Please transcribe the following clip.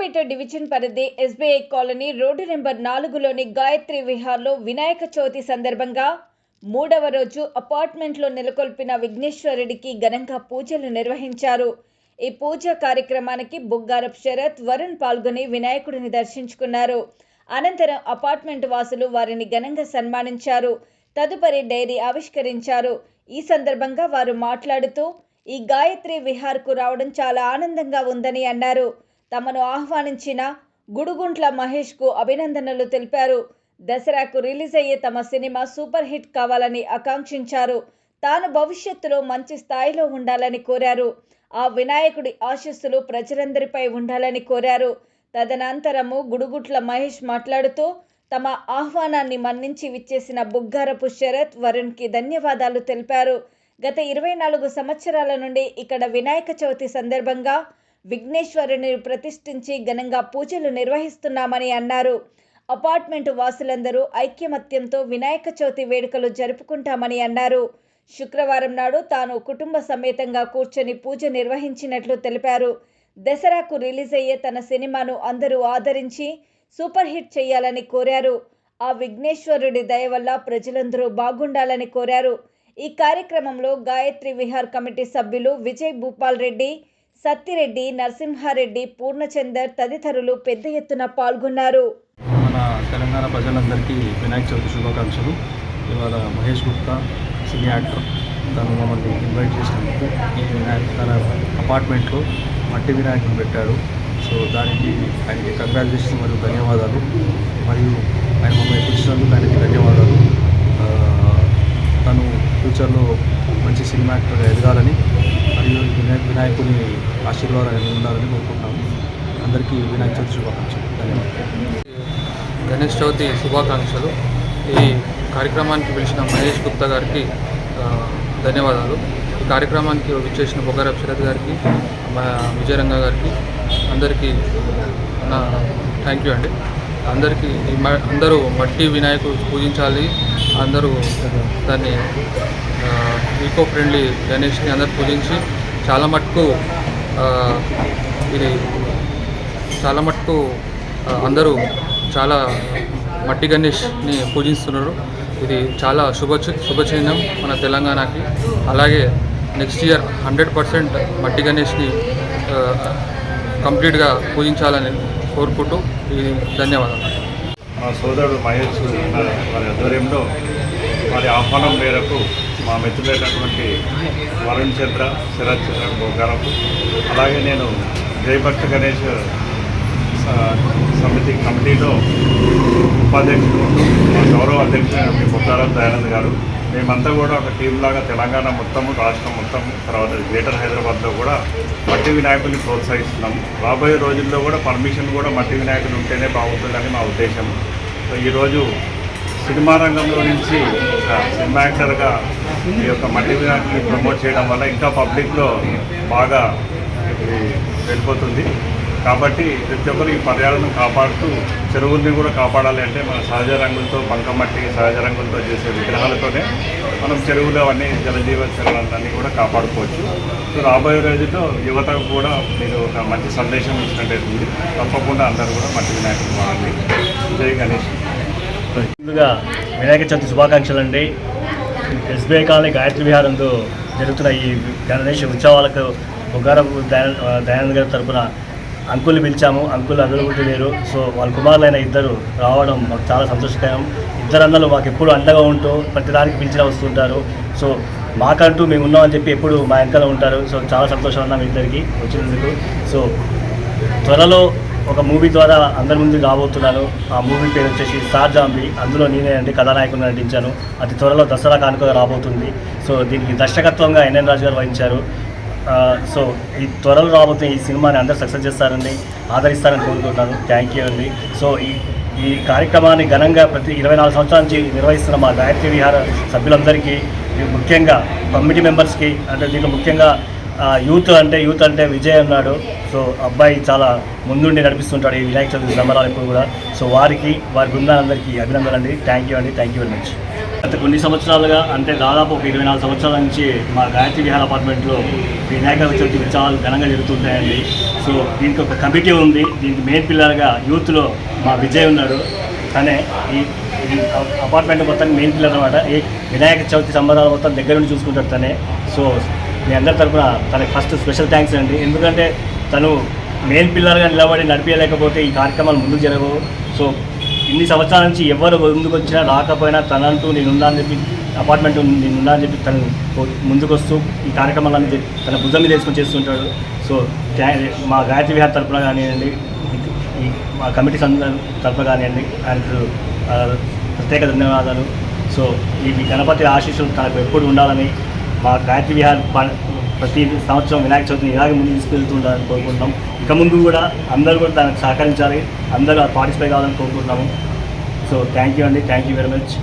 Begumpet division పరిధి SBI colony road number 4లోని గాయత్రి విహార్లో వినాయక చవితి సందర్భంగా 3వ రోజు అపార్ట్మెంట్లో నెలకొల్పిన విఘ్నేశ్వరుడికి ఘనంగా పూజలు నిర్వహించారు. ఈ పూజా కార్యక్రమానికి బుగ్గారపు శరత్, వరుణ్ పాల్గొని వినాయకుడిని దర్శించుకున్నారు. అనంతరం అపార్ట్మెంట్ వాసులు వారిని ఘనంగా సన్మానించారు. తదుపరి డైరీ ఆవిష్కరించారు. ఈ సందర్భంగా వారు మాట్లాడుతూ ఈ గాయత్రి విహార్కు రావడం చాలా ఆనందంగా ఉందని అన్నారు. తమను ఆహ్వానించిన గుడుగుంట్ల మహేష్కు అభినందనలు తెలిపారు. దసరాకు రిలీజ్ అయ్యే తమ సినిమా సూపర్ హిట్ కావాలని ఆకాంక్షించారు. తాను భవిష్యత్తులో మంచి స్థాయిలో ఉండాలని కోరారు. ఆ వినాయకుడి ఆశీస్సులు ప్రజలందరిపై ఉండాలని కోరారు. తదనంతరము గుడుగుట్ల మహేష్ మాట్లాడుతూ తమ ఆహ్వానాన్ని మన్నించి విచ్చేసిన బుగ్గారపు శరత్, వరుణ్కి ధన్యవాదాలు తెలిపారు. గత 24 సంవత్సరాల నుండి ఇక్కడ వినాయక చవితి సందర్భంగా విఘ్నేశ్వరుని ప్రతిష్ఠించి ఘనంగా పూజలు నిర్వహిస్తున్నామని అన్నారు. అపార్ట్మెంట్ వాసులందరూ ఐక్యమత్యంతో వినాయక చవితి వేడుకలు జరుపుకుంటామని అన్నారు. శుక్రవారం నాడు తాను కుటుంబ సమేతంగా కూర్చొని పూజ నిర్వహించినట్లు తెలిపారు. దసరాకు రిలీజ్ అయ్యే తన సినిమాను అందరూ ఆదరించి సూపర్ హిట్ చేయాలని కోరారు. ఆ విఘ్నేశ్వరుడి దయ వల్ల ప్రజలందరూ బాగుండాలని కోరారు. ఈ కార్యక్రమంలో గాయత్రి విహార్ కమిటీ సభ్యులు విజయ్ భూపాల్ రెడ్డి, సత్తిరెడ్డి, నరసింహారెడ్డి, పూర్ణచందర్ తదితరులు పెద్ద ఎత్తున పాల్గొన్నారు. మన తెలంగాణ ప్రజలందరికీ వినాయక చవితి శుభాకాంక్షలు. ఇవాళ మహేష్ గుప్తా సినీ యాక్టర్ తను మమ్మల్ని ఇన్వైట్ చేసినందుకు ఈ తన అపార్ట్మెంట్లో మట్టి వినాయకుడు పెట్టాడు. సో దానికి ఆయనకి కంగ్రాచులేషన్ మరియు ధన్యవాదాలు. మరియు ఆయన మమ్మల్ని పిలిచినందుకు ఆయనకి ధన్యవాదాలు. తను ఫ్యూచర్లో మంచి సినిమా యాక్టర్గా ఎదగాలని మరియు వినాయకుని ఆశీర్వాదాలు ఉండాలని కోరుకుంటున్నాము. అందరికీ వినాయక చవితి శుభాకాంక్షలు. ధన్యవాదాలు. గణేష్ చవితి శుభాకాంక్షలు. ఈ కార్యక్రమానికి పిలిచిన మహేష్ గుప్తా గారికి ధన్యవాదాలు. ఈ కార్యక్రమానికి విచ్చేసిన బుగ్గారపు శరత్ గారికి, విజయరంగ గారికి అందరికీ నా థ్యాంక్ యూ అండి. అందరికీ అందరూ మట్టి వినాయకుడు పూజించాలి. అందరూ దాన్ని ఈకో ఫ్రెండ్లీ గణేష్ని అందరూ పూజించి చాలా మటుకు అందరూ చాలా మట్టి గణేష్ని పూజిస్తున్నారు. ఇది చాలా శుభచిహ్నం మన తెలంగాణకి. అలాగే నెక్స్ట్ ఇయర్ 100% మట్టి గణేష్ని కంప్లీట్గా పూజించాలని కోరుకుంటూ ఈ ధన్యవాదాలు. మా సోదరుడు మహేష్ వారి ఆధ్వర్యంలో వారి ఆహ్వానం మేరకు మా మిత్రులైనటువంటి వరుణ్ చంద్ర, శరత్ చంద్ర బొగ్గారపు, అలాగే నేను జయభక్త గణేష్ సమితి కమిటీలో ఉపాధ్యక్షుడు, మా గౌరవ అధ్యక్షుడు బొగ్గారపు దయానంద్ గారు, మేమంతా కూడా ఒక టీం లాగా తెలంగాణ మొత్తము, రాష్ట్రం మొత్తం, తర్వాత గ్రేటర్ హైదరాబాద్లో కూడా మట్టి వినాయకుడిని ప్రోత్సహిస్తున్నాం. రాబోయే రోజుల్లో కూడా పర్మిషన్ కూడా మట్టి వినాయకుడు ఉంటేనే బాగుంటుందని మా ఉద్దేశం. సో ఈరోజు సినిమా రంగంలో నుంచి సినిమా యాక్టర్గా ఈ యొక్క మట్టి వినాయకుడిని ప్రమోట్ చేయడం వల్ల ఇంకా పబ్లిక్లో బాగా వెళ్ళిపోతుంది. కాబట్టి ప్రతి ఒక్కరు ఈ పర్యావరణను కాపాడుతూ చెరువుల్ని కూడా కాపాడాలి. అంటే మన సహజ రంగులతో, బంకమట్టి సహజ రంగులతో చేసే విగ్రహాలతోనే మనం చెరువులు అవన్నీ జలజీవ చెరువులన్నీ కూడా కాపాడుకోవచ్చు. సో రాబోయే రోజుల్లో యువతకు కూడా మీరు ఒక మంచి సందేశం ఇచ్చినట్టయితుంది. తప్పకుండా అందరూ కూడా మట్టి వినాయకుడు వాడండి. జై గణేష్. ముందుగా వినాయక చవితి శుభాకాంక్షలు అండి. ఎస్బీఐ కాలనీ గాయత్రి విహారంతో జరుగుతున్న ఈ గణేష్ ఉత్సవాలకు బుగ్గారపు దయానంద్ గారి తరఫున అంకుల్ని పిలిచాము. అంకుల్ అవైలబిలిటీ లేరు. సో వాళ్ళ కుమారులైన ఇద్దరు రావడం మాకు చాలా సంతోషకరం. ఇద్దరు అన్నలు మాకు ఎప్పుడు అండగా ఉంటూ ప్రతిదానికి పిలిచినా వస్తుంటారు. సో మాకంటూ మేము ఉన్నామని చెప్పి ఎప్పుడు మా వెనకాల ఉంటారు. సో చాలా సంతోషం ఉన్నాం ఇద్దరికి వచ్చినందుకు. సో త్వరలో ఒక మూవీ ద్వారా అందరి ముందుకు రాబోతున్నాను. ఆ మూవీ పేరు వచ్చేసి స్టార్ జాంబీ. అందులో నేనే కథానాయకుని నటించాను. అతి త్వరలో దసరా కానుకగా రాబోతుంది. సో దీనికి దర్శకత్వంగా ఎన్ఎన్ రాజు గారు వహించారు. సో ఈ త్వరలో రాబోతున్న ఈ సినిమాని అందరూ సక్సెస్ చేస్తారని, ఆదరిస్తారని కోరుకుంటున్నాను. థ్యాంక్ యూ అండి. సో ఈ కార్యక్రమాన్ని ఘనంగా ప్రతి 24 సంవత్సరాల నుంచి నిర్వహిస్తున్న మా గాయత్రి విహార సభ్యులందరికీ, ముఖ్యంగా కమిటీ మెంబర్స్కి, అంటే దీంట్లో ముఖ్యంగా యూత్ అంటే విజయ్ ఉన్నాడు. సో అబ్బాయి చాలా ముందుండి నడిపిస్తుంటాడు ఈ వినాయక చవితి సంబరాలు ఎప్పుడు కూడా. సో వారి బృందాలందరికీ అభినందనలు అండి. థ్యాంక్ యూ అండి. Thank you very much. గత కొన్ని సంవత్సరాలుగా, అంటే దాదాపు ఒక 24 సంవత్సరాల నుంచి మా గాయత్రి విహార్ అపార్ట్మెంట్లో వినాయక చవితి ఉత్సవాలు ఘనంగా జరుగుతుంటాయండి. సో దీనికి ఒక కమిటీ ఉంది. దీనికి మెయిన్ పిల్లర్గా యూత్లో మా విజయ్ ఉన్నాడు. తనే ఈ అపార్ట్మెంట్ మొత్తం మెయిన్ పిల్లర్ అనమాట. ఈ వినాయక చవితి సంబరాలు మొత్తం దగ్గర నుండి చూసుకుంటాడు తనే. సో మీ అందరి తరఫున తనకి ఫస్ట్ స్పెషల్ థ్యాంక్స్ అండి. ఎందుకంటే తను మెయిన్ పిల్లర్గా నిలబడి నడిపించలేకపోతే ఈ కార్యక్రమాలు ముందుకు జరగవు. సో ఇన్ని సంవత్సరాల నుంచి ఎవరు ముందుకు వచ్చినా రాకపోయినా తనంటూ నేనున్నా అని చెప్పి అపార్ట్మెంట్ నేనున్నా అని చెప్పి తను ముందుకు వస్తూ ఈ కార్యక్రమాలన్నీ తన భుజం మీద వేసుకొని చేస్తుంటాడు. సో మా గాయత్రి విహార్ తరఫున కానివ్వండి, ఈ మా కమిటీ తరఫున కానివ్వండి ఆయనకు ప్రత్యేక ధన్యవాదాలు. సో ఈ గణపతి ఆశీస్సులు తనకు ఎప్పుడు ఉండాలని, మా గాయత్రి విహార్ ప్రతి సంవత్సరం వినాయక చవితిని ఇలాగే ముందు తీసుకెళ్తూ ఉండాలని కోరుకుంటున్నాం. ఇక ముందు కూడా అందరూ కూడా దానికి సహకరించాలి, అందరూ పార్టిసిపేట్ కావాలని కోరుకుంటున్నాము. సో థ్యాంక్ యూ అండి, థ్యాంక్ యూ వెరీ మచ్.